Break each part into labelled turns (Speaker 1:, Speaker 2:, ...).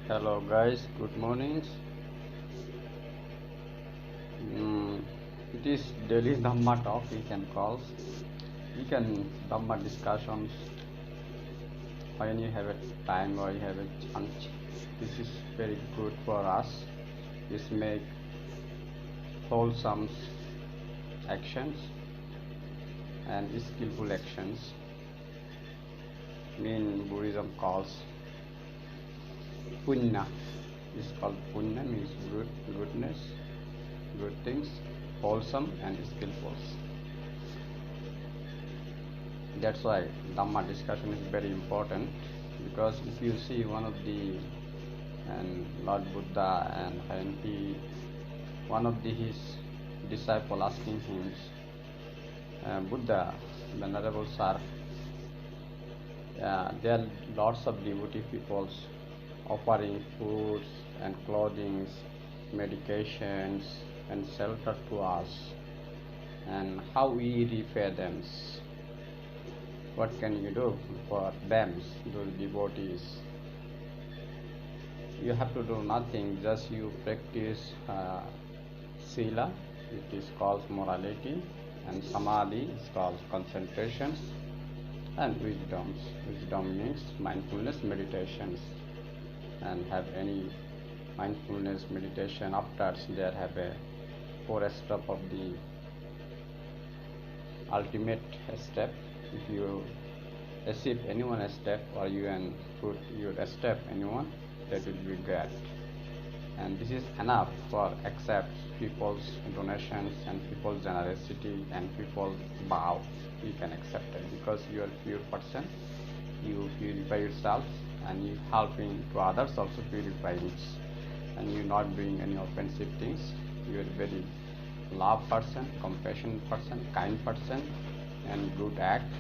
Speaker 1: Hello guys, good morning. It is daily Dhamma talk we can call. We can Dhamma discussions when you have a time or you have a chance. This is very good for us. This make wholesome actions and skillful actions. Mean Buddhism calls punya. It's called punya means goodness, good things, wholesome and skillful. That's why Dhamma discussion is very important, because if you see one of the Lord Buddha, and when one of his disciple asking him, Buddha, Venerable Sir, there are lots of devotee peoples offering foods and clothing, medications and shelter to us, and how we repay them? What can you do for them, those devotees? You have to do nothing, just you practice sila, it is called morality, and samadhi is called concentration, and wisdom. Wisdom means mindfulness meditations, and have any mindfulness meditation after there have a 4 step of the ultimate step. If you achieve any one step, or you can put your step anyone, that will be great. And this is enough for accept people's donations and people's generosity and people's bow. You can accept it because you are pure person. You purify yourself, and you helping to others also purifying, and you not doing any offensive things. You are very love person, compassionate person, kind person, and good act.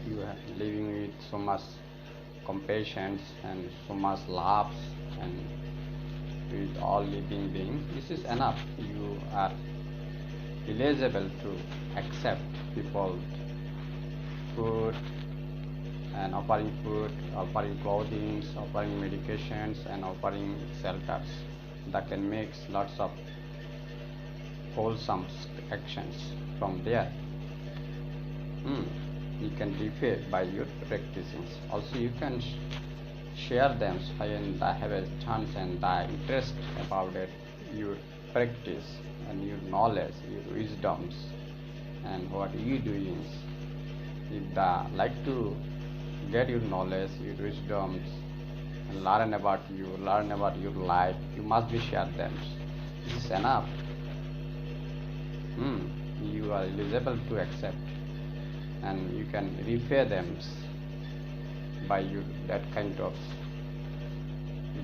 Speaker 1: You are living with so much compassion and so much love, and with all living beings. This is enough. You are eligible to accept people food, and offering food, offering clothing, offering medications, and offering shelters. That can make lots of wholesome actions from there. You can repay by your practicing. Also, you can share them when I have a chance and I interest about it, your practice and your knowledge, your wisdoms, and what you doing. If they like to get your knowledge, your wisdoms, and learn about you, learn about your life, you must be share them. This is enough. You are eligible to accept, and you can repay them by you that kind of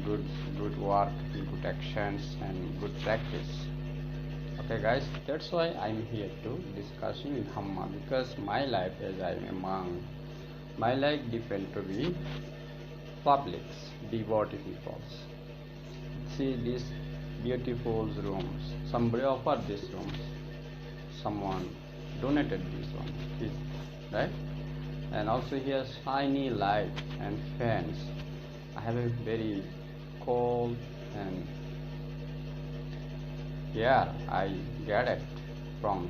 Speaker 1: good work, good actions, and good practice. Okay guys, that's why I'm here to discussing Dhamma, because my life as I'm a monk, my life depends to be publics, devotee peoples. See these beautiful rooms. Somebody offered these rooms. Someone donated these rooms, right? And also here shiny light and fans. I have a very cold, and here I get it from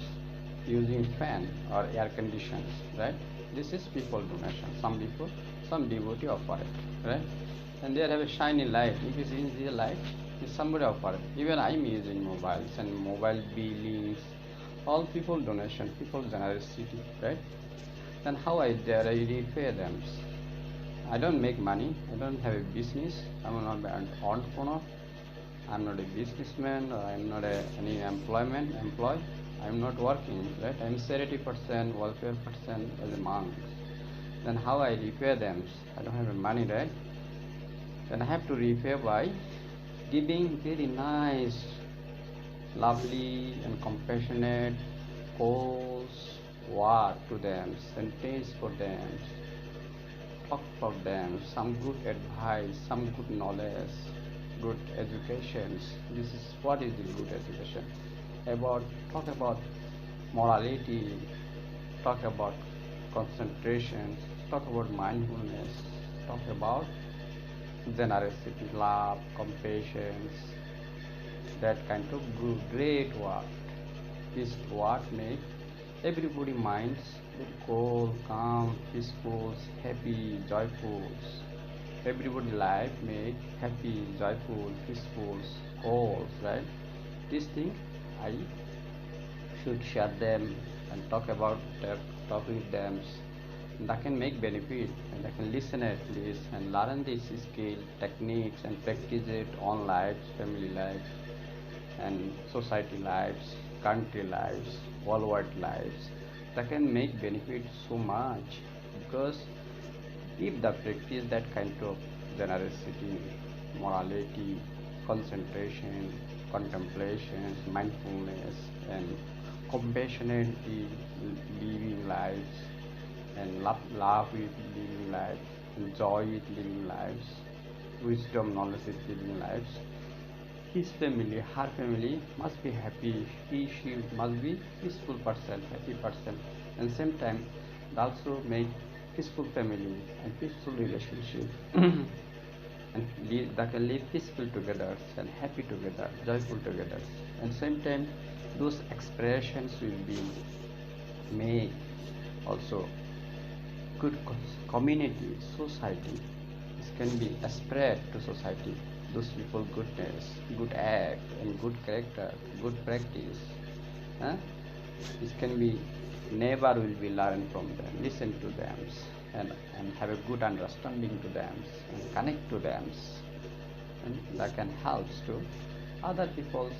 Speaker 1: using fan or air conditions, right? This is people donation. Some devotee offer it, right? And there have a shiny light. If it's in the light, it's somebody offer it. Even I'm using mobiles and mobile billings, all people donation, people generosity, right? Then how I dare I repay them? I don't make money. I don't have a business. I'm not an entrepreneur. I'm not a businessman, or I'm not any employee. I'm not working, right? I'm charity person, welfare person as a monk. Then how I repay them? I don't have any money, right? Then I have to repay by giving very nice, lovely and compassionate calls, word to them, sentence for them, talk for them, some good advice, some good knowledge, good education. This is what is the good education. Talk about morality, talk about concentration, talk about mindfulness, talk about generosity, love, compassion, that kind of great word is what make everybody minds very cool, calm, peaceful, happy, joyful. Everybody life make happy, joyful, peaceful, cool, right? This thing I should share them and talk about that, talk with them. That can make benefit and they can listen at least and learn this skill, techniques and practice it on lives, family lives and society lives, country lives, worldwide lives. That can make benefit so much because if the practice that kind of generosity, morality, concentration, contemplation, mindfulness and compassionate living lives and love with living lives, and joy with living lives, wisdom, knowledge with living lives. His family, her family must be happy. She must be peaceful person, happy person, and same time also make peaceful family and peaceful relationship, and that can live peaceful together and happy together, joyful together, and same time those expressions will be made also good community, society. This can be spread to society. Those people goodness, good act and good character, good practice. Huh? This can be neighbor will be learn from them, listen to them and have a good understanding to them and connect to them, and that can help to other people's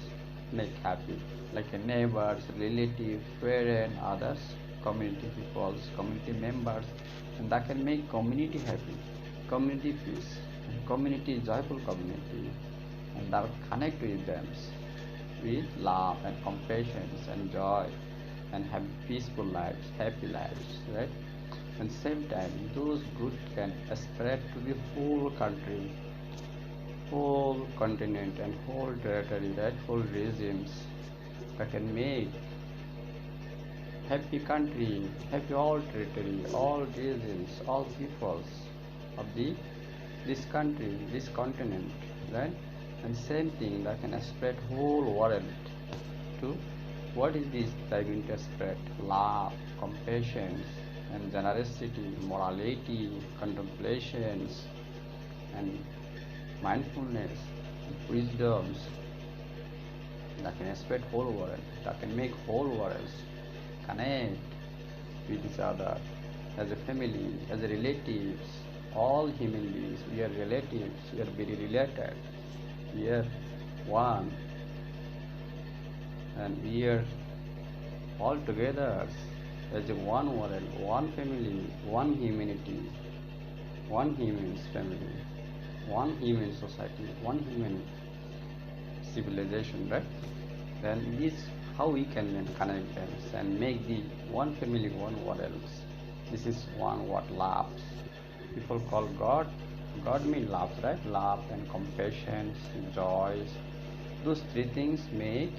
Speaker 1: make happy like a neighbors, relatives, parents, others, community peoples, community members, and that can make community happy, community peace, and community joyful community, and that connect with them with love and compassion and joy and have peaceful lives, happy lives, right? And same time those good can spread to the whole country, whole continent and whole territory, right? Whole regimes that can make happy country, happy all territory, all regions, all peoples of this country, this continent, right? And same thing that can spread whole world to what is this that going to spread? Love, compassion, and generosity, morality, contemplations, and mindfulness, wisdoms that can spread whole world, that can make whole worlds connect with each other as a family, as a relatives, all human beings. We are relatives, we are very related, we are one, and we are all together as a one world, one family, one humanity, one human family, one human society, one human civilization, right? Then this how we can then connect them and make the one family, one world. This is one what love. People call God. God means love, right? Love and compassion, joy. Those three things make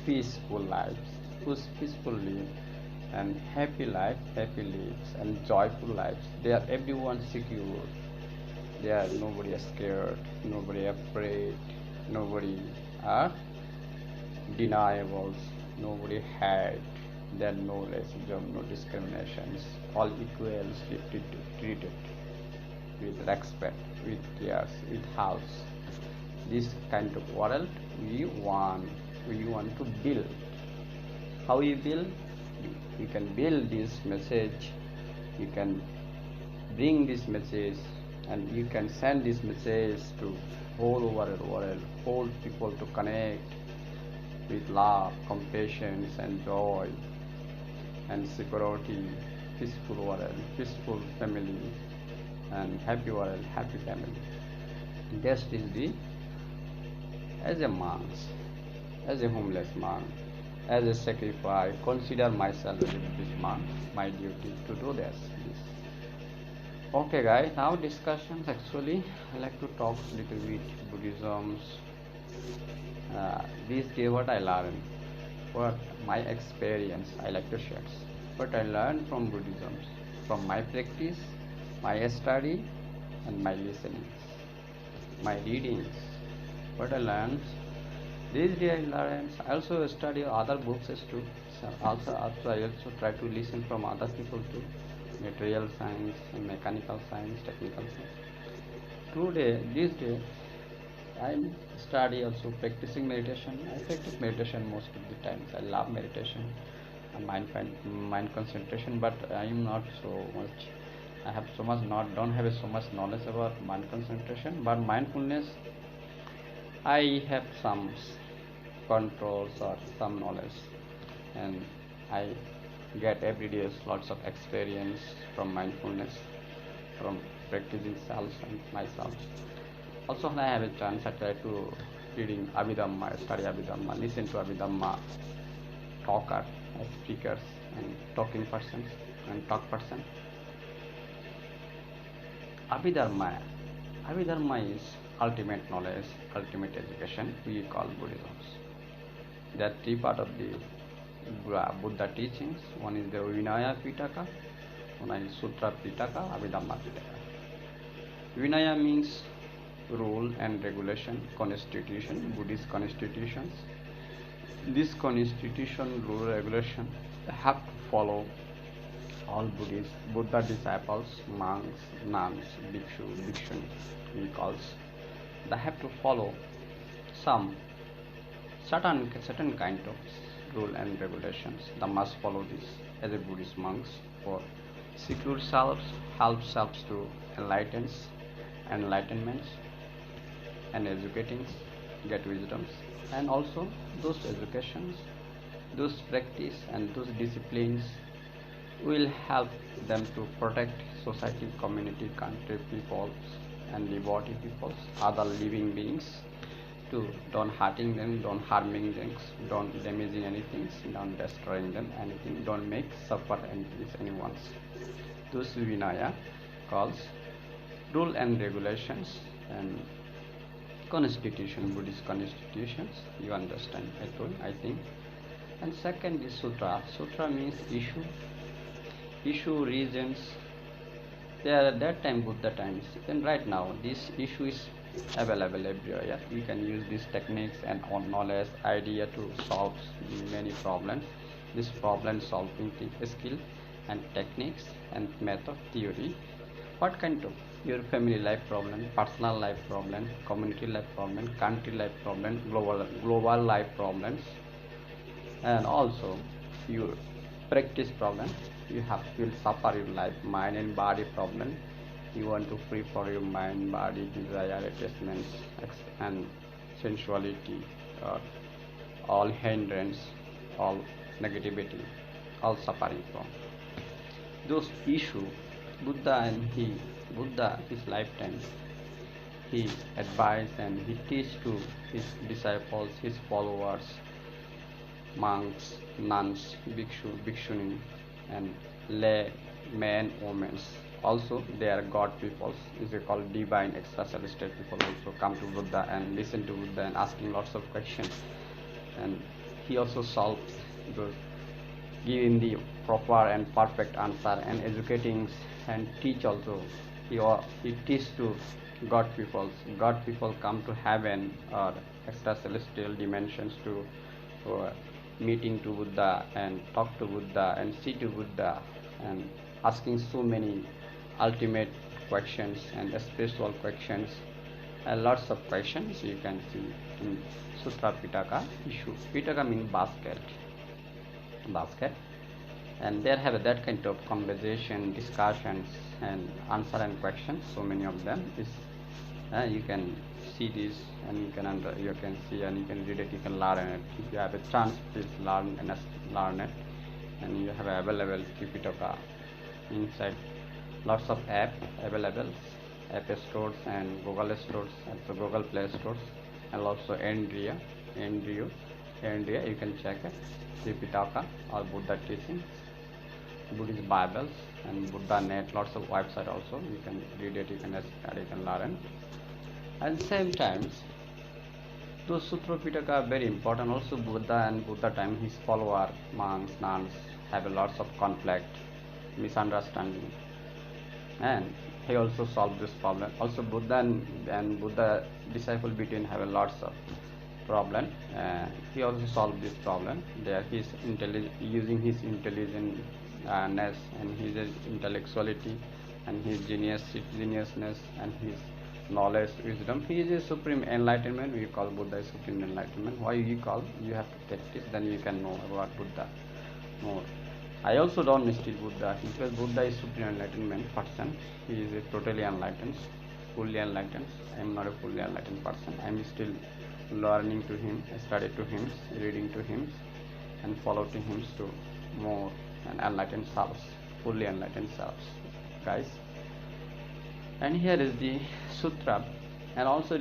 Speaker 1: peaceful lives, whose peaceful life and happy life, happy lives and joyful lives. They are everyone secure. They are nobody is scared, nobody afraid, nobody are deniables, nobody hate. There are no racism, no discriminations. All equals treated with respect, with cares, with house. This kind of world we want to build. How we build? You can build this message, you can bring this message, and you can send this message to whole world, whole people to connect with love, compassion and joy and security, peaceful world, peaceful family and happy world, happy family. That is the as a monk, as a homeless monk, as a sacrifice, consider myself as a Buddhist monk, my duty to do this. Okay guys, now discussions actually I like to talk a little bit Buddhism. These days what I learned, what my experience I like to share. What I learned from Buddhism, from my practice, my study and my listening. my readings, what I learned. These days I learn. I also study other books too. So also I also try to listen from other people too. Material science, mechanical science, technical science. Today, these days, I study also practicing meditation. I practice meditation most of the times. I love meditation and mind concentration, but I am not so much. I have so much not don't have so much knowledge about mind concentration, but mindfulness I have some controls or some knowledge, and I get every day lots of experience from mindfulness, from practicing self and myself. Also, when I have a chance, I try to reading Abhidhamma, study Abhidhamma, listen to Abhidhamma talker, speakers, and talking persons and talk person. Abhidharma. Abhidharma is ultimate knowledge, ultimate education, we call Buddhism. There are three parts of the Buddha teachings. One is the Vinaya Pitaka, one is Sutra Pitaka, Abhidhamma Pitaka. Vinaya means rule and regulation, constitution, Buddhist constitutions. This constitution, rule, regulation have to follow all Buddhist, Buddha disciples, monks, nuns, bhikshu, bhikshuni, we calls. They have to follow some certain kind of rule and regulations. They must follow this as a Buddhist monks for secure selves, help selves to enlightenments and educating, get wisdoms, and also those educations, those practice and those disciplines will help them to protect society, community, country, peoples, and devotee peoples, other living beings, to don't hurting them, don't harming them, don't damaging anything, don't destroying them anything, don't make suffer anyone. Those Vinaya calls rule and regulations and constitution, Buddhist constitutions, you understand, I think. And second is Sutra. Sutra means issue reasons. There at that time, Buddha times, and right now this issue is available everywhere. We can use these techniques and knowledge, idea to solve many problems. This problem solving skill and techniques and method theory. What kind of your family life problem, personal life problem, community life problem, country life problem, global life problems, and also your practice problem. You will suffer your life, mind and body problem. You want to free for your mind, body, desire, attachments, and sensuality, all hindrance, all negativity, all suffering from those issues. Buddha his lifetime, he advised and he teach to his disciples, his followers, monks, nuns, bhikshu, bhikshuni, and lay men, women. Also, they are God peoples. Is called divine extracelestial people. Also come to Buddha and listen to Buddha and asking lots of questions. And he also solves those, giving the proper and perfect answer and educating and teach also. He teach to God peoples. God people come to heaven or extracelestial dimensions to meeting to Buddha and talk to Buddha and see to Buddha and asking so many ultimate questions and spiritual questions and lots of questions you can see in Sutra Pitaka issue. Pitaka means basket, and there have that kind of conversation, discussions and answer and questions. So many of them is you can see this and you can see and you can read it, you can learn it. If you have a chance, please learn it. And you have available Tripitaka inside lots of app available, app stores and Google stores, also Google Play stores, and also Andrea, you can check it, Tripitaka or Buddha teachings, Buddhist Bibles and Buddha net, lots of website also, you can read it, you can study, you can learn. At the same times, those Sutra Pitaka are very important. Also Buddha and Buddha time, his follower, monks, nuns have a lots of conflict, misunderstanding, and he also solved this problem. Also Buddha and Buddha disciple between have a lots of problem. He also solved this problem. There he is using his intelligence and his intellectuality and his geniusness and his knowledge, wisdom. He is a supreme enlightenment. We call Buddha is supreme enlightenment. Why we call? You have to practice, then you can know about Buddha more. I also don't mistake Buddha because Buddha is supreme enlightenment person. He is a totally enlightened, fully enlightened. I am not a fully enlightened person. I am still learning to him, study to him, reading to him, and follow to him to more and enlightened selves, fully enlightened selves, guys. And here is the sutra, and also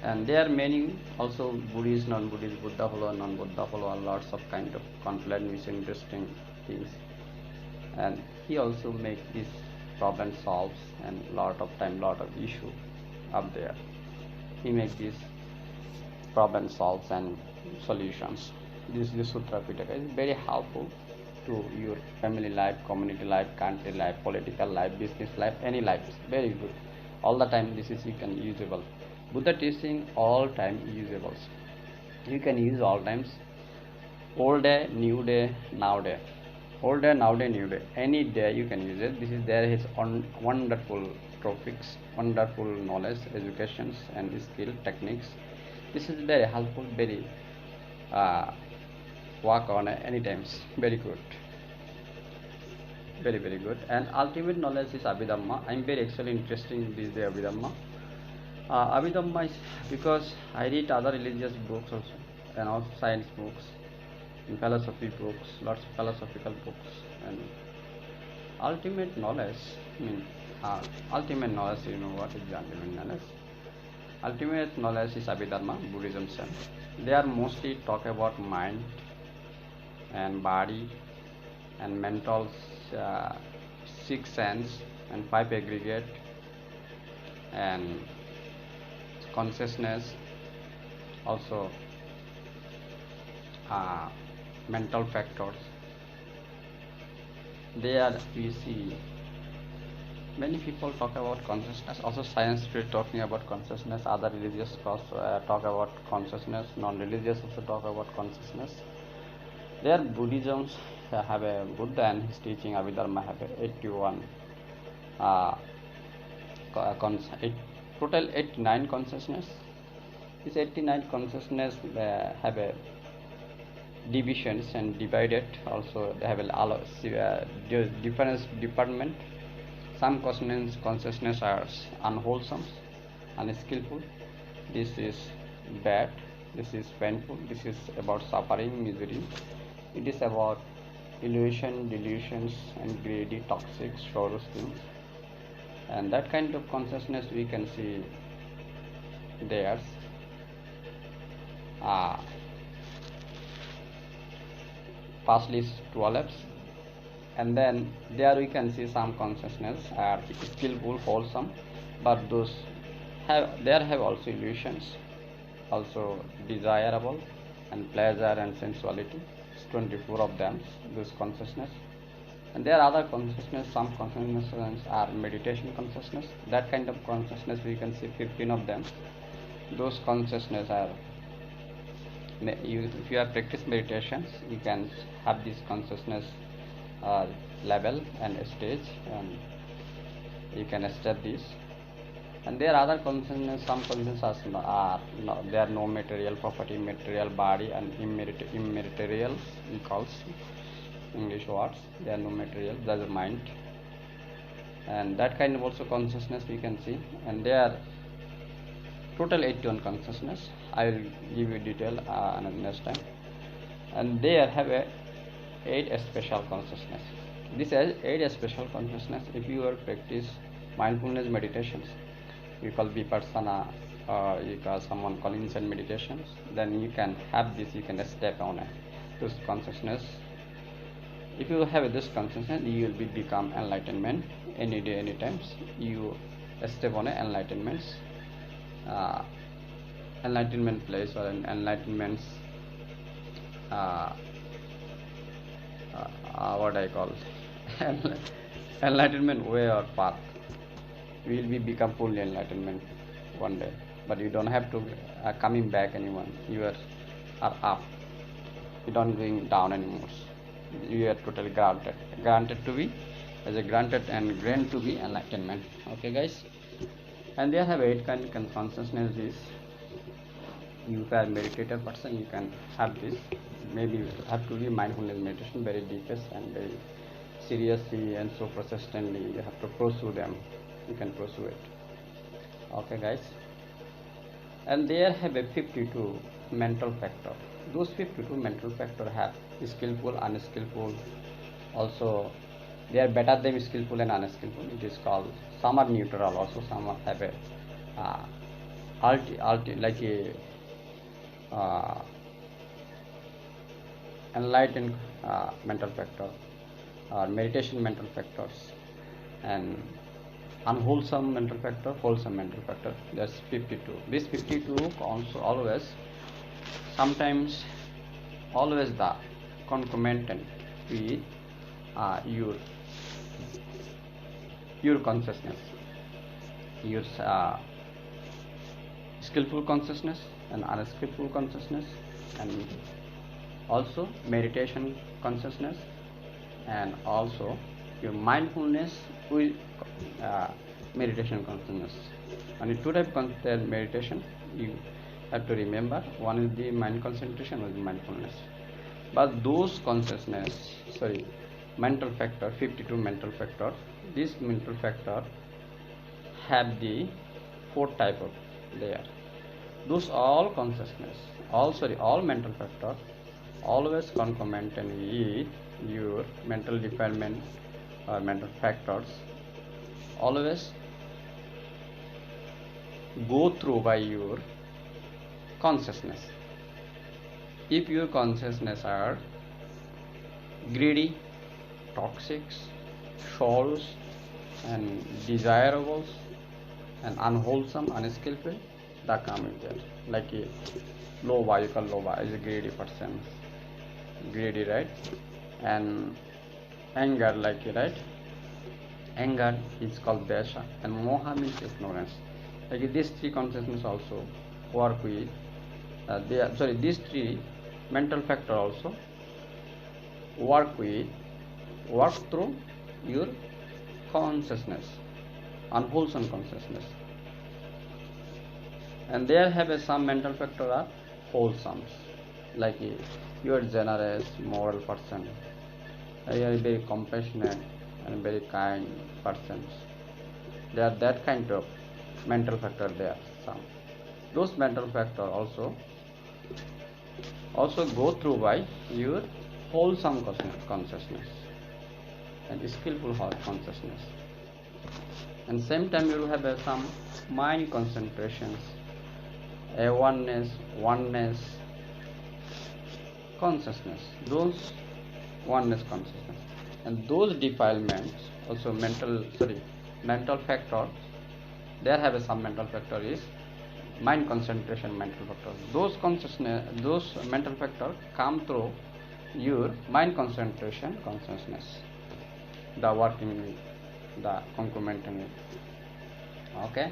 Speaker 1: and there are many also Buddhist, non-Buddhist, Buddha follower, non-Buddha follower, lots of kind of conflict, which interesting things. And he also make this problem solves and lot of time, lot of issue up there. He make this problem solves and solutions. This is the Sutra Pitaka. It's very helpful to your family life, community life, country life, political life, business life, any life. It's very good. All the time this is you can usable. Buddha teaching all time usables. You can use all times. Old day, new day, now day. Old day, now day, new day. Any day you can use it. This is there is wonderful topics, wonderful knowledge, educations and skill techniques. This is very helpful, very work on any times. Very good. Very good. And ultimate knowledge is Abhidhamma. I am very actually interested in this day Abhidhamma. Abhidhamma is because I read other religious books also and also science books and philosophy books, lots of philosophical books. And ultimate knowledge, ultimate knowledge, you know what is the ultimate knowledge? Ultimate knowledge is Abhidharma, Buddhism sense. They are mostly talk about mind and body and mental six sense and five aggregate and consciousness, also mental factors. There we see many people talk about consciousness. Also science is talking about consciousness. Other religious talk about consciousness. Non-religious also talk about consciousness. There Buddhism have a Buddha and his teaching Abhidharma have a 81 total 89 consciousness. This 89 consciousness have a divisions and divided. Also they have a different department. Some consciousness are unwholesome, unskillful. This is bad. This is painful. This is about suffering, misery. It is about illusion, delusions, and greedy, toxic, sorrows things. And that kind of consciousness we can see theirs. Firstly is 12, and then there we can see some consciousness are skillful, wholesome, but those have also illusions, also desirable and pleasure and sensuality. 24 of them, this consciousness. And there are other consciousness. Some consciousness are meditation consciousness. That kind of consciousness we can see 15 of them. Those consciousness are, if you have practiced meditations, you can have this consciousness level and stage, and you can establish. And there are other consciousness. Some consciousness there are no material property, material body, and immaterial. We call English words. They are no material. That's the mind. And that kind of also consciousness we can see. And there are total 81 consciousness. I will give you detail next time. And they have a 8 special consciousness. This has 8 special consciousness. If you practice mindfulness meditations, you call vipassana, you call someone calling inside meditations, then you can have this. You can step on this consciousness. If you have this consciousness, you will become enlightenment any day, any times. You step on enlightenment place or an enlightenment's what I call enlightenment way or path. you will be become fully enlightenment one day. But you don't have to coming back anyone. You are up. You don't going down anymore. You are totally granted to be as a granted and granted to be enlightenment. Okay, guys. And they have 8 kind of consciousness. Is you are meditative person, you can have this. Maybe you have to be mindfulness meditation very deepest and very seriously and so persistently. You have to pursue them. You can pursue it. Okay, guys. And there have a 52 mental factor. Those 52 mental factor have skillful, unskillful. Also, they are better than skillful and unskillful. It is called, some are neutral. Also, some have a like a enlightened mental factor or meditation mental factors, and unwholesome mental factor, wholesome mental factor. That's 52. This 52 also always, sometimes, always the concomitant with your consciousness, your skillful consciousness and unskillful consciousness, and also meditation consciousness, and also your mindfulness with meditation consciousness. And two type of meditation you have to remember. One is the mind concentration, one is mindfulness. But those consciousness, mental factor, 52 mental factor, this mental factor have the 4 type of there. Those all consciousness, all mental factor always concomitant with your mental defilement or mental factors, always go through by your consciousness. If your consciousness are greedy, toxic, false, and desirables, and unwholesome, unskillful, that come in there. Like a loba, you call loba is a greedy person, greedy, right? And anger, like, right? Anger is called desha, and moha means ignorance. Like these 3 consciousness also work with these 3 mental factor also work through your consciousness, unwholesome consciousness. And there have some mental factor are wholesome, like you are generous, moral person, you are very compassionate and very kind persons. They are that kind of mental factor there. Some those mental factor also go through by your wholesome consciousness and skillful consciousness. And same time you will have some mind concentrations, oneness consciousness, those oneness consciousness. And those defilements also mental factor, there have some mental factor is mind concentration mental factor. Those mental factor come through your mind concentration consciousness, the working with the concomitant with. Okay.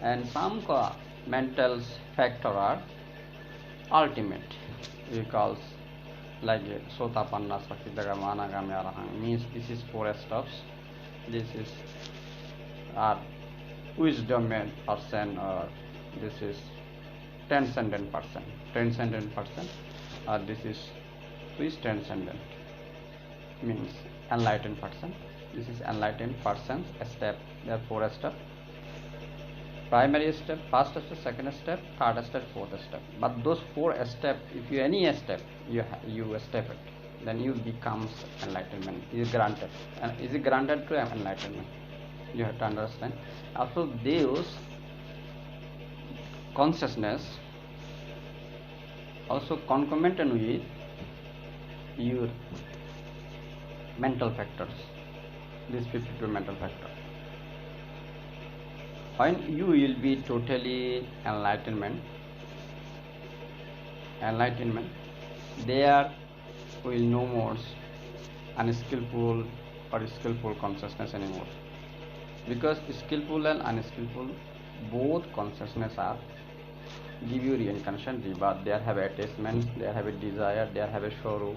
Speaker 1: And some mental factor are ultimate, we call like sotapanna sakidagama anagami arahant, means this is 4 steps. This is wisdom person, or this is transcendent person, or this is transcendent, means enlightened person. This is enlightened person's step. There are 4 steps. Primary step, first step, second step, third step, fourth step. But those 4 steps, if you any step you step it, then you becomes enlightenment. Is granted, and is it granted to enlightenment? You have to understand. Also, those consciousness also concomitant with your mental factors. These 52 mental factors. When you will be totally enlightenment, there will no more unskillful or skillful consciousness anymore. because skillful and unskillful both consciousness are give you reincarnation rebirth. They have attachments, they have a desire, they have a sorrow.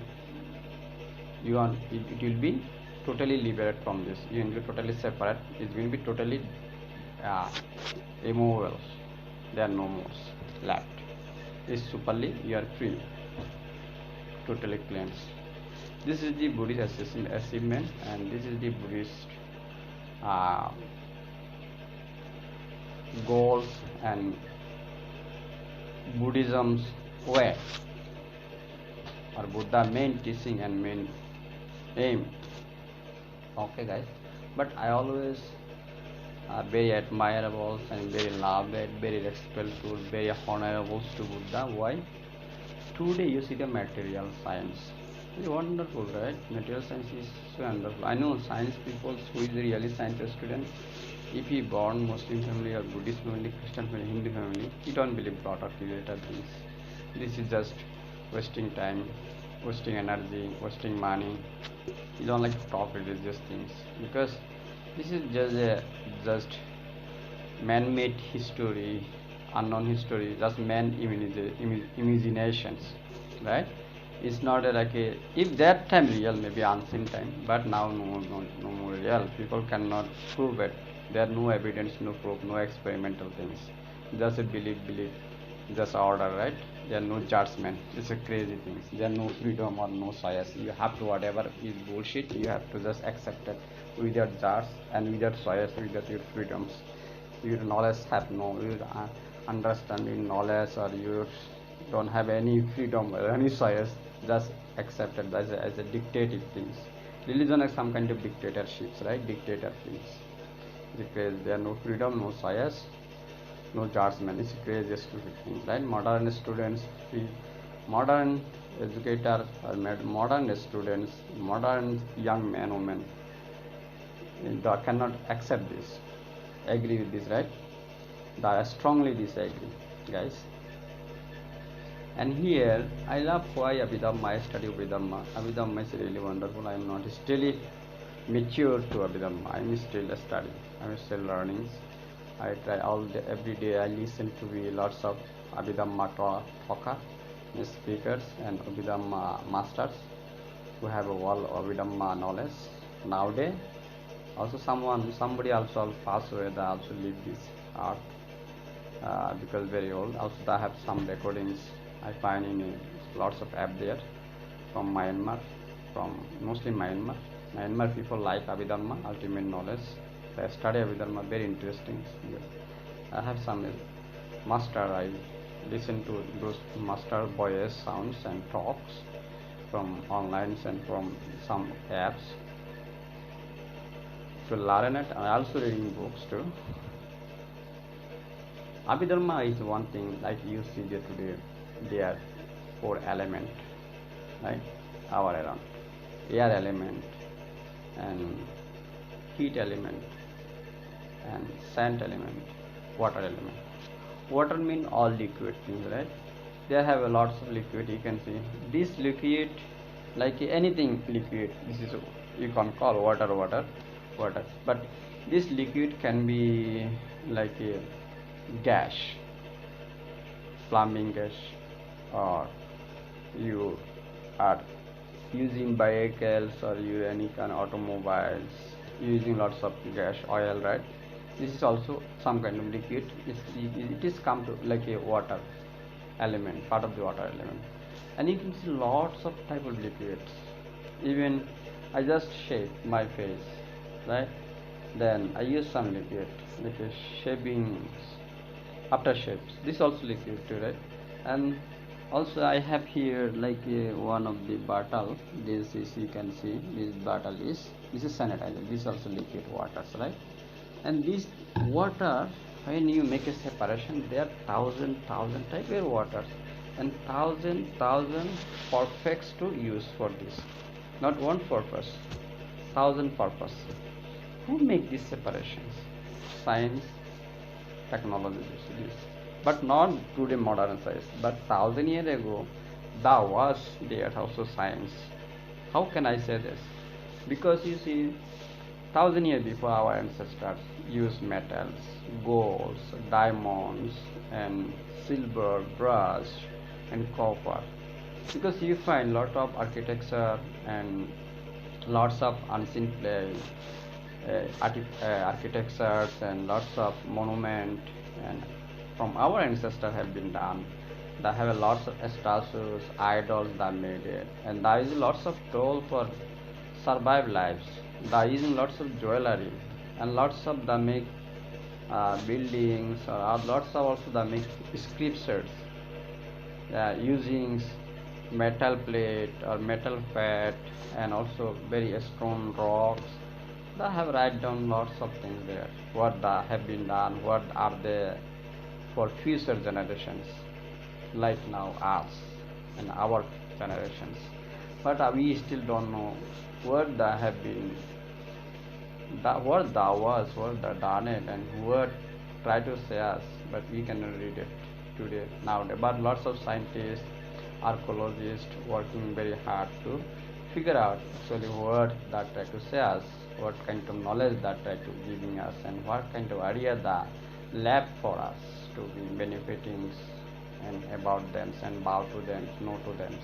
Speaker 1: You are it will be totally liberated from this. You will be totally separate. It will be totally uh, immovable. There are no more left. Is superly you are free, totally cleansed. This is the Buddhist achievement, and this is the Buddhist uh, goals and Buddhism's way, or Buddha main teaching and main aim. Okay, guys, but I always very admirable and very loved, very respectful, very honorable to Buddha. Why? Today you see the material science. It's wonderful, right? Material science is so wonderful. I know science people who is really science student. If he born Muslim family or Buddhist family, Christian family, Hindu family, he don't believe lot of related things. This is just wasting time, wasting energy, wasting money. You don't like to talk religious things because this is just man-made history, unknown history, just man imaginations, right? It's not like a, if that time real, maybe ancient time, but now no more real. People cannot prove it. There are no evidence, no proof, no experimental things. Just a belief, just order, right? There are no judgment. It's a crazy thing. There are no freedom or no choice. You have to, whatever is bullshit, you have to just accept it without judge and without choice, without your freedoms. Your knowledge have no, your understanding, knowledge, or you don't have any freedom or any choice. Just accept it as a dictative things. Religion is some kind of dictatorships, right? Dictator things. Because there are no freedom, no choice, no judgment. It's crazy stupid things, right? Modern students, modern educators, or modern students, modern young men, women, they cannot accept this, agree with this, right? They strongly disagree, guys. And here I love why Abhidhamma. I study Abhidhamma. Abhidhamma is really wonderful. I am not still mature to Abhidhamma. I am still studying. I am still learning. I try every day. I listen to lots of Abhidhamma talker, speakers, and Abhidhamma masters who have a wall of Abhidhamma knowledge. Nowadays, also somebody also passed away. They also leave this art because very old. Also, they have some recordings. I find in lots of app there from Myanmar, from mostly Myanmar. Myanmar people like Abhidhamma, ultimate knowledge. They study Abhidhamma, very interesting. I have some master. I listen to those master voice sounds and talks from online and from some apps to learn it. I also reading books too. Abhidhamma is one thing, like you see there today. There are 4 elements, right? Our around air element and heat element and sand element, water element. Water means all liquid things, right? They have a lots of liquid. You can see this liquid, like anything liquid. This is you can call water. But this liquid can be like a gas, plumbing gas, or you are using vehicles or you any kind of automobiles using lots of gas, oil, right? This is also some kind of liquid. It is come to like a water element, part of the water element. And you can see lots of type of liquids. Even I just shave my face, right? Then I use some liquid, like a shaving after shaves. This also liquid too, right? And also I have here like one of the bottle. This is, you can see this bottle is, this is sanitizer. This is also liquid waters, right? And this water, when you make a separation, there are thousand type of waters and thousand perfects to use for this. Not one purpose, 1000 purpose. Who make these separations? Science, technology, this. But not today modern science. But 1000 years ago, that was there also science. How can I say this? Because you see, thousand years before, our ancestors used metals, golds, diamonds, and silver, brass, and copper. Because you find lot of architecture and lots of unseen architectures and lots of monument and from our ancestors have been done. They have a lots of statues, idols they made it, and there is lots of toll for survive lives. They using lots of jewelry and lots of they make buildings or lots of also they make sculptures using metal plate or metal fat and also very stone rocks. They have write down lots of things there. What they have been done, what are they for future generations, like now us and our generations. But we still don't know what they have been, what that was, what they done it, and what try to say us, but we cannot read it today nowadays. But lots of scientists, archaeologists working very hard to figure out actually what that try to say us, what kind of knowledge that try to giving us, and what kind of idea that left for us to be benefiting and about them and bow to them, know to them.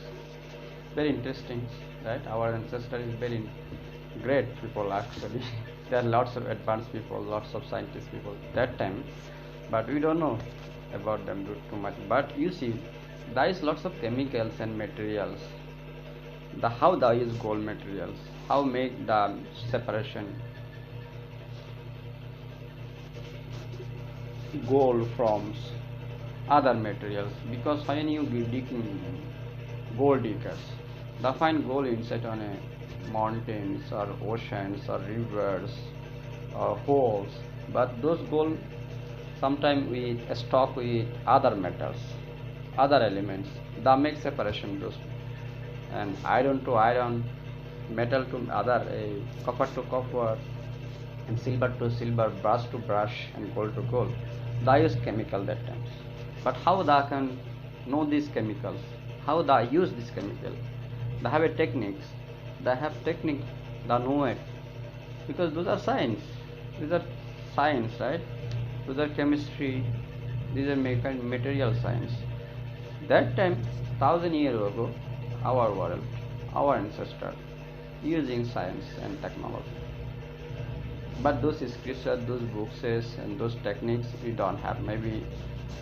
Speaker 1: Very interesting, right? Our ancestors is very great people actually. There are lots of advanced people, lots of scientists people that time, but we don't know about them too much. But you see, there is lots of chemicals and materials. The how they use gold materials, how make the separation gold from other materials, because when you dig gold diggers, they find gold inside on a mountains or oceans or rivers or holes, but those gold sometimes we stock with other metals, other elements that make separation those, and iron to iron, metal to other, copper to copper, and silver to silver, brass to brush, and gold to gold. They use chemical that times. But how they can know these chemicals? How they use this chemical? They have a techniques. They have technique. They know it because those are science. These are science, right? Those are chemistry. These are material science. That time, 1,000 years ago, our world, our ancestors, using science and technology. But those scriptures, those books, and those techniques we don't have. Maybe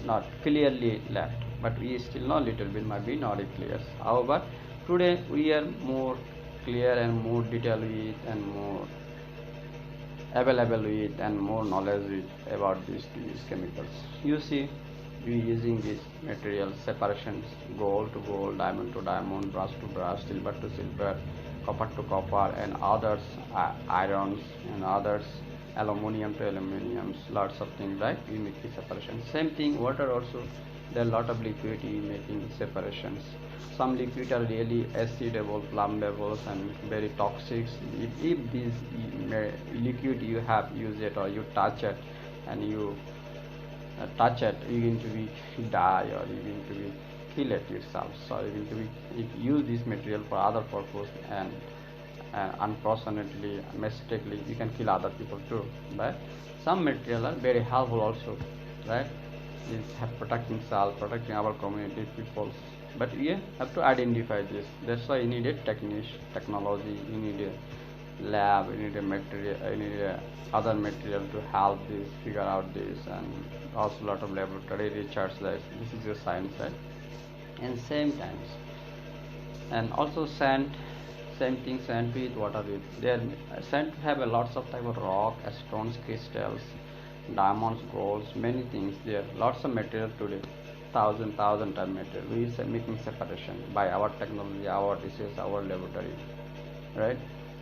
Speaker 1: not clearly left, but we still know little bit. Maybe not clear. However, today we are more clear and more detailed with and more available with and more knowledge with about these chemicals. You see, we using these material separations, gold to gold, diamond to diamond, brass to brass, silver to silver, copper to copper, and others irons, and others aluminium to aluminium, lots of things, right? We make the separation. Same thing, water also, there are a lot of liquid making separations. Some liquid are really acidable, flammables, and very toxic. If this liquid you have used it or you touch it and you touch it, you're going to be die or you're going to be kill it yourself. So you're going to be, if you use this material for other purpose and unfortunately, mistakenly, you can kill other people too. But some material are very helpful also, right? Is have protecting self, protecting our community people. But we have to identify this. That's why you need a technology, you need a lab, you need a material, you need a other material to help this, figure out this, and also a lot of laboratory research. This is your science, right? And same times, and also sand. Same thing, sand with water with. There, sand have a lots of type of rock, stones, crystals, diamonds, golds, many things. There, lots of material today, thousand type material. We are making separation by our technology, our research, our laboratory, right?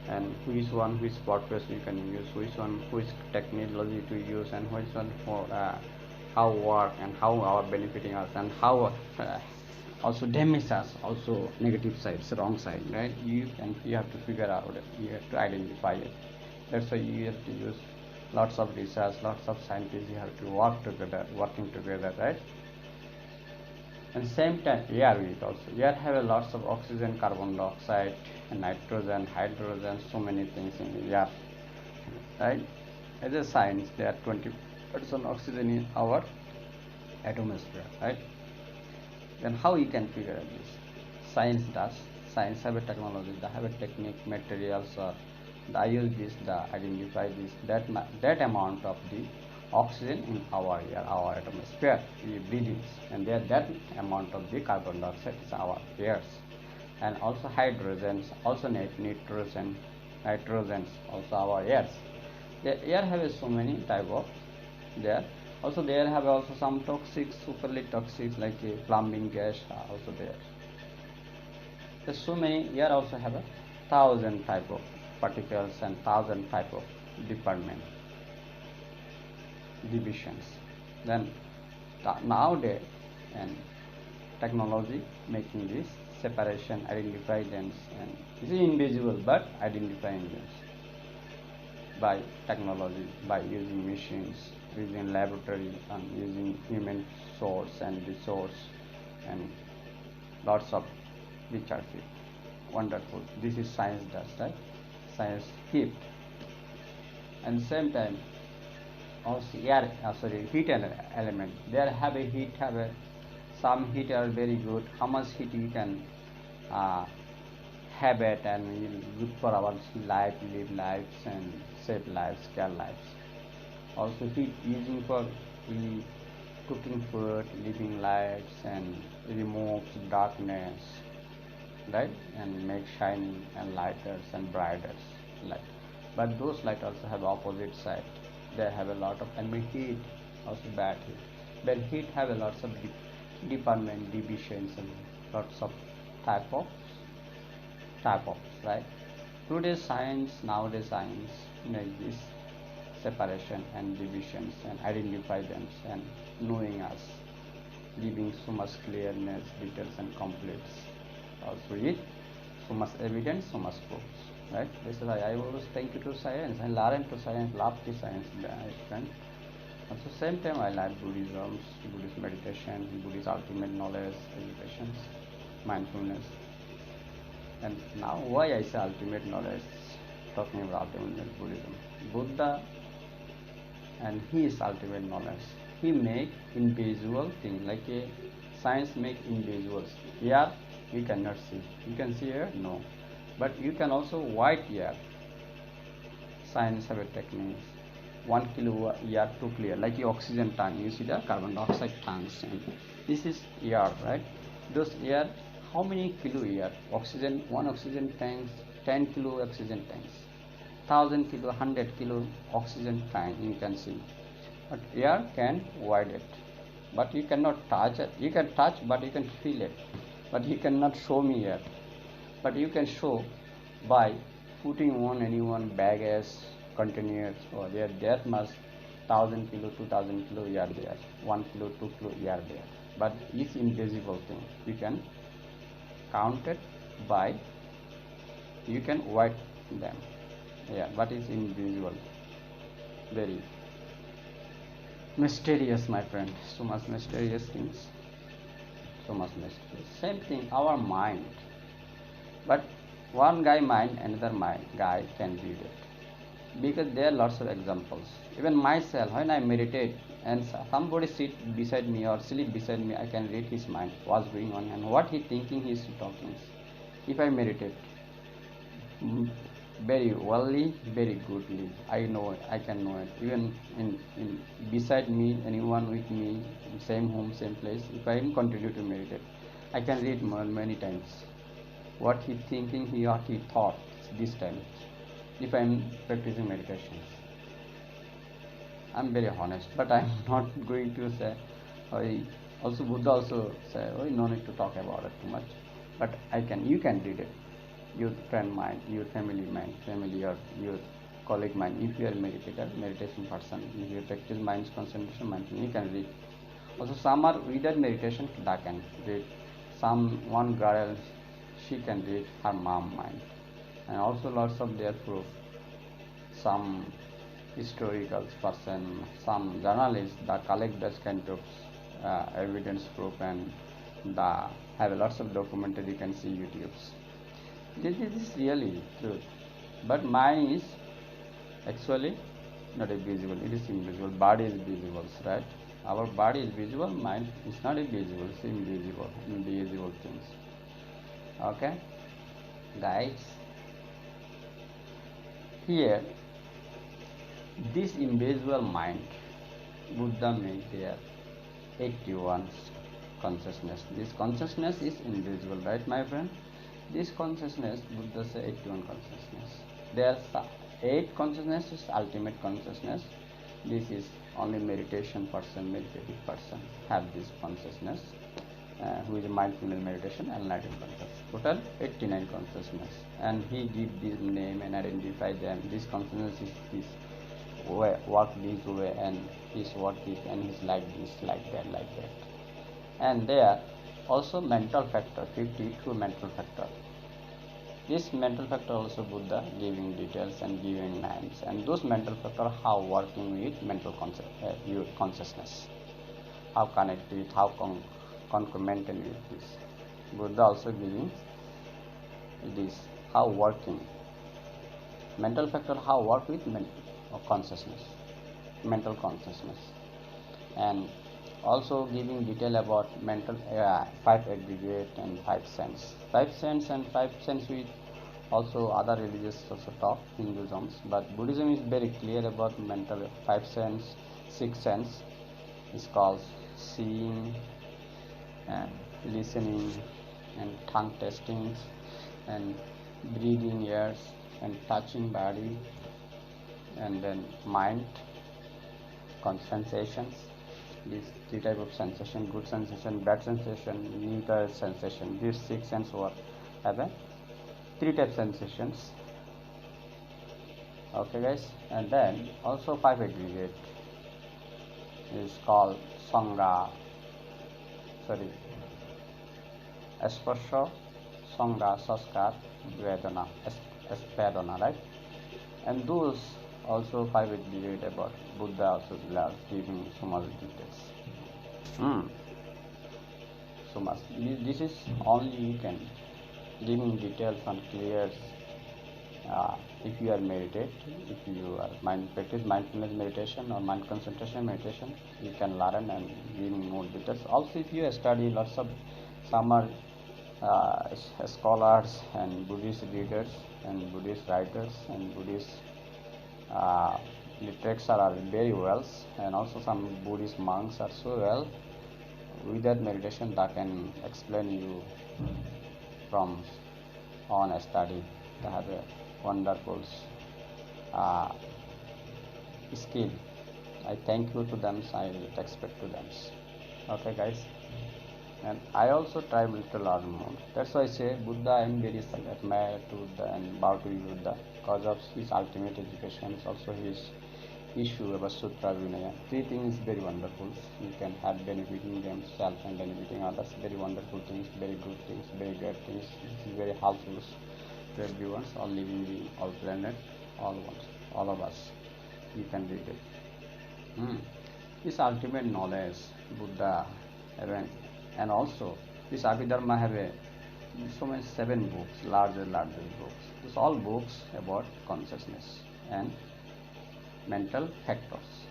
Speaker 1: And which purpose you can use, which technology to use, and which one for how work and how our benefiting us, and how also damage us, also negative sides, wrong side, right? You have to figure out it, you have to identify it. That's why you have to use lots of research, lots of scientists, you have to working together, right? And same time air with also, air have a lots of oxygen, carbon dioxide, and nitrogen, hydrogen, so many things in the air. right? As a science, there are 20% oxygen in our atmosphere, right? Then how you can figure out this? Science does. Science have a technology, they have a technique, materials, or they use this, they identify this, that amount of the oxygen in our air, our atmosphere, we breathe it, and there that amount of the carbon dioxide is our airs, and also hydrogens, also nitrogens, also our airs. The air have so many type of there. Also there have also some toxic, superly toxic like a plumbing gas also there. There's so many. Air also have a 1,000 type of particles and 1,000 type of department divisions. Then nowadays and technology making this separation, identify them, and it is invisible but identifying them by technology, by using machines, using laboratory, and using human source and resource, and lots of research. Wonderful. This is science does, right? Science keep. And same time also air, heat element. There have a heat, some heat are very good. How much heat you can have it, and we look for our life, live lives, and save lives, care lives. Also heat using for cooking food, living lives, and removes darkness, right, and make shining and lighters and brighter light. But those light also have opposite side. They have a lot of enemy heat, also bad heat. Bad heat have a lots of department, divisions, and lots of type of right. Nowadays science make this separation and divisions and identify them and knowing us, giving so much clearness, details, and completes. Also with so much evidence, so much proofs, right? This is why I always thank you to science and learn to science, love the science, friend. At the same time, I like Buddhism, Buddhist meditation, Buddhist ultimate knowledge, meditations, mindfulness. And now, why I say ultimate knowledge? Talking about ultimate Buddhism, Buddha, and his ultimate knowledge. He make invisible thing like a science make invisibles. Air you cannot see. You can see air, no, but you can also white air. Science have a technique. 1 kilo air to clear, like the oxygen tank. You see the carbon dioxide tanks, and this is air, right? Those air, how many kilo air? Oxygen, one oxygen tanks, 10 kilo oxygen tanks, 1,000 kilo, 100 kilo oxygen tank. You can see, but air can void it, but you cannot touch it. You can touch, but you can feel it, but you cannot show me air. But you can show by putting on anyone baggage containers, or there that much 1,000 kilo, 2,000 kilo air there, 1 kilo, 2 kilo air there. But it's invisible thing. You can count it by, you can weigh them. Yeah, but it's invisible. Very mysterious, my friend. So much mysterious things. So much mysterious. Same thing, our mind. But one guy mind, another guy can read it. Because there are lots of examples. Even myself, when I meditate and somebody sit beside me or sleep beside me, I can read his mind, what's going on and what he thinking, he is talking. If I meditate very wellly, very goodly, I know it, I can know it. Even in beside me, anyone with me, same home, same place, if I continue to meditate, I can read many times what he thinking, what he thought this time. If I am practicing meditation, I am very honest, but I am not going to say. Also Buddha also say, no need to talk about it too much. But you can read it. Your friend mind, your family mind, or your colleague mind. If you are a meditation person, if you practice mind's concentration, you can read. Also some are without meditation, they can read. One girl, she can read her mom mind. And also lots of their proof. Some historical person, some journalists that collect this kind of evidence proof, and have lots of documentary. You can see YouTube's. This is really true. But mine is Actually, not a visible, it is invisible. Body is visible, right? Our body is visible, mind is not a visible, it's invisible things. Okay, guys, here this invisible mind, Buddha made there 81 consciousness. This consciousness is invisible, right, my friend? This consciousness, Buddha said 81 consciousness. There are 8 consciousness is ultimate consciousness. This is only meditation person, meditative person have this consciousness, who is a mindfulness meditation and enlightened consciousness. Total 89 consciousness, and he give this name and identify them. This consciousness is this way, work this way, and his work is, and he's like this, like that, like that. And there also mental factor, 52 mental factor. This mental factor also Buddha giving details and giving names, and those mental factor how working with mental consciousness, how connected, how concomitant with this. Buddha also giving this how working mental factor, how work with consciousness, mental consciousness, and also giving detail about mental 5 aggregate and 5 sense. 5 sense and 5 sense with also other religious also talk, Hinduism, but Buddhism is very clear about mental 5 sense. 6 sense is called seeing and listening and tongue tastings and breathing ears and touching body, and then mind, sensations. These 3 type of sensation: good sensation, bad sensation, neutral sensation. These 6 sense have a 3 type sensations. Okay, guys, and then also 5 aggregate is called sangha. Sparsha, sangha, saskar, vedana, spadana, right? And those also 5 aggregate about Buddha also loves giving so much details. So much. This is only you can giving details on clear. If you are meditate, if you are practice mindfulness meditation or mind concentration meditation, you can learn and giving more details. Also, if you study lots of some scholars and Buddhist readers and Buddhist writers and Buddhist literature are very well, and also some Buddhist monks are so well. With that meditation, that can explain you from on a study. They have a wonderful skill. I thank you to them. I respect to them. Okay, guys. And I also try to learn more. That's why I say Buddha, I am very admired to Buddha and bow to Buddha because of his ultimate education. Also his issue about Sutra Vinaya. 3 things very wonderful. You can have benefiting themselves and benefiting others. Very wonderful things, very good things, very great things. This is very helpful to everyone, all living beings, all planet, all of us. You can read it. This ultimate knowledge, Buddha, and also this Abhidharma have so many 7 books, larger books. These all books about consciousness and mental factors.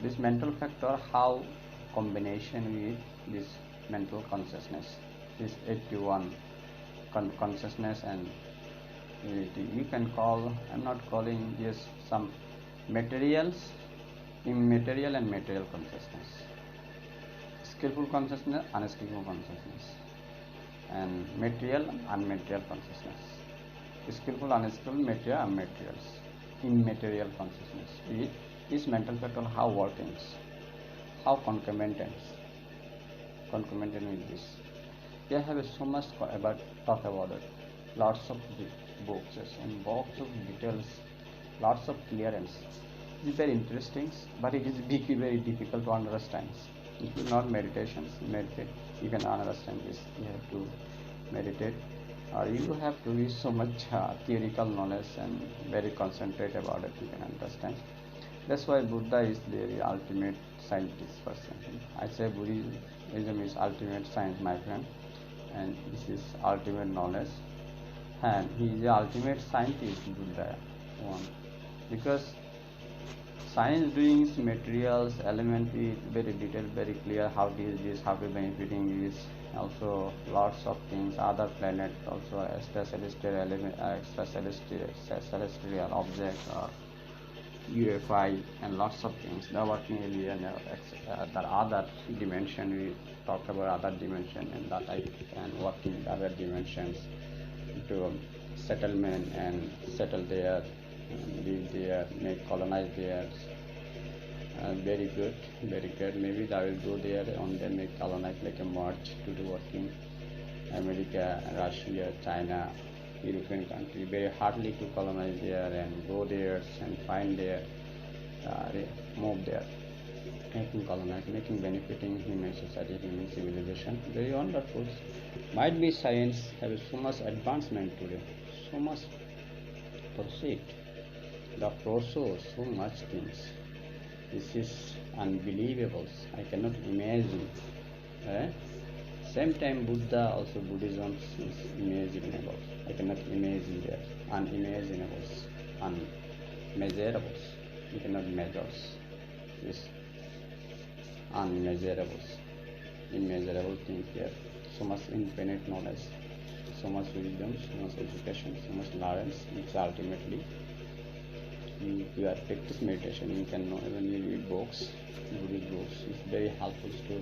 Speaker 1: This mental factor, how combination with this mental consciousness, this 81 consciousness and unity. You can call, I'm not calling this some materials, immaterial and material consciousness, skillful consciousness, unskillful consciousness, and material, unmaterial consciousness, skillful, unskillful, material, unmaterials, immaterial consciousness. With this mental factor, how workings, how concomitant with this. They have so much about talk about it. Lots of books and lots of details, lots of clearance. It is very interesting, but it is very difficult to understand. If you not meditate, you can understand this. You have to meditate, or you have to use so much theoretical knowledge and very concentrate about it. You can understand. That's why Buddha is the ultimate scientist person. I say Buddhism is ultimate science, my friend, and this is ultimate knowledge. And he is the ultimate scientist, Buddha one. because science doing materials element is very detailed, very clear how to use this, how to benefiting this. Also lots of things, other planets, also extracelestial element, celestial objects or UFI, and lots of things. The working area and the other dimension, we talk about other dimension, and that I can work in other dimensions to settlement and settle there, and live there, make colonize there. Very good, very good. Maybe I will go there and then make colonize like a march to do working. America, Russia, China, European country, very hardly to colonize there and go there and find there, move there, making colonize, making benefiting human society, human civilization. Very wonderful. Might be science has so much advancement today, so much proceed. The process, so much things. This is unbelievable. I cannot imagine. Eh? Same time Buddha, also Buddhism is imaginable. I cannot imagine that. Unimaginable, unmeasurables. You cannot measure this unmeasurables, immeasurable thing here. So much infinite knowledge, so much wisdom, so much education, so much knowledge, which ultimately you are practice meditation, you can know when you read books, Buddhist books. It's very helpful to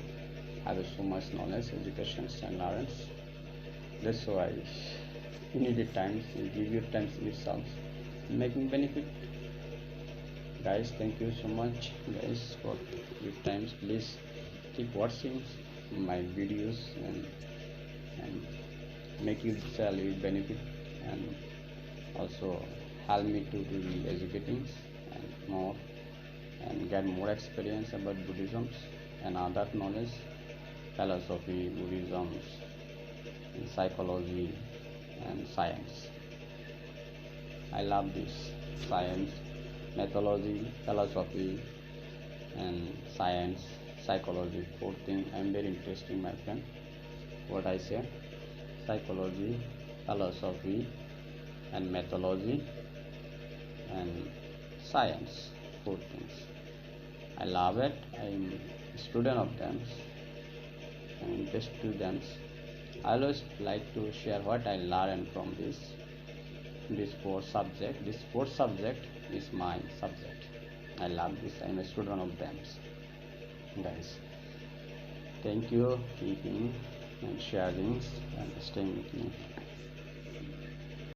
Speaker 1: have so much knowledge, education and knowledge. That's why you need a time, you give your time yourself, making benefit. Guys, thank you so much guys for your times. Please keep watching my videos and make you sell you benefit, and also help me to do the educating and more, and get more experience about Buddhism and other knowledge, philosophy, Buddhism, and psychology and science. I love this science, mythology, philosophy and science, psychology. Four things I'm very interesting, my friend. What I say, psychology, philosophy and mythology and science, four things. I love it. I'm a student of them. I'm interested to them. I always like to share what I learned from this four subject. This fourth subject is my subject. I love this. I'm a student of them, guys. Thank you, keeping and sharing and staying with me.